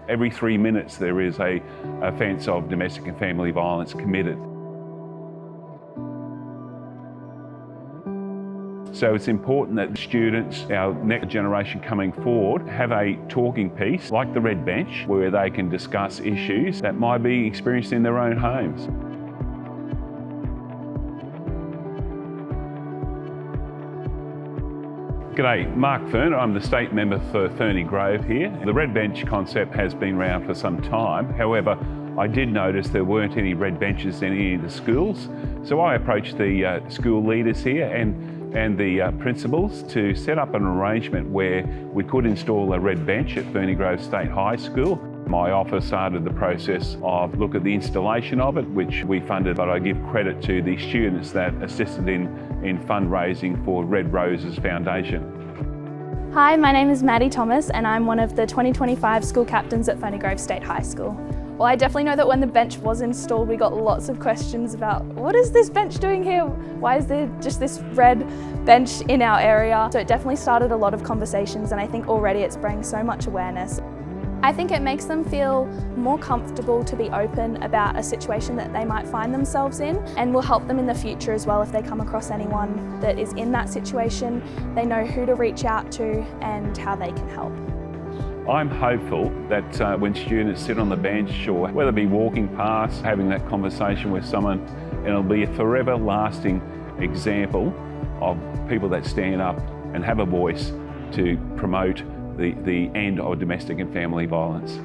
Every 3 minutes there is a offence of domestic and family violence committed. So it's important that students, our next generation coming forward, have a talking piece like the Red Bench where they can discuss issues that might be experienced in their own homes. G'day, Mark Furner. I'm the state member for Ferny Grove here. The Red Bench concept has been around for some time. However, I did notice there weren't any red benches in any of the schools. So I approached the school leaders here and the principals to set up an arrangement where we could install a red bench at Ferny Grove State High School. My office started the process of look at the installation of it, which we funded, but I give credit to the students that assisted in fundraising for Red Roses Foundation. Hi, my name is Madi and I'm one of the 2025 school captains at Ferny Grove State High School. Well, I definitely know that when the bench was installed, we got lots of questions about what is this bench doing here? Why is there just this red bench in our area? So it definitely started a lot of conversations, and I think already it's bringing so much awareness. I think it makes them feel more comfortable to be open about a situation that they might find themselves in, and will help them in the future as well if they come across anyone that is in that situation. They know who to reach out to and how they can help. I'm hopeful that when students sit on the bench or whether it be walking past, having that conversation with someone, it'll be a forever lasting example of people that stand up and have a voice to promote the end of domestic and family violence.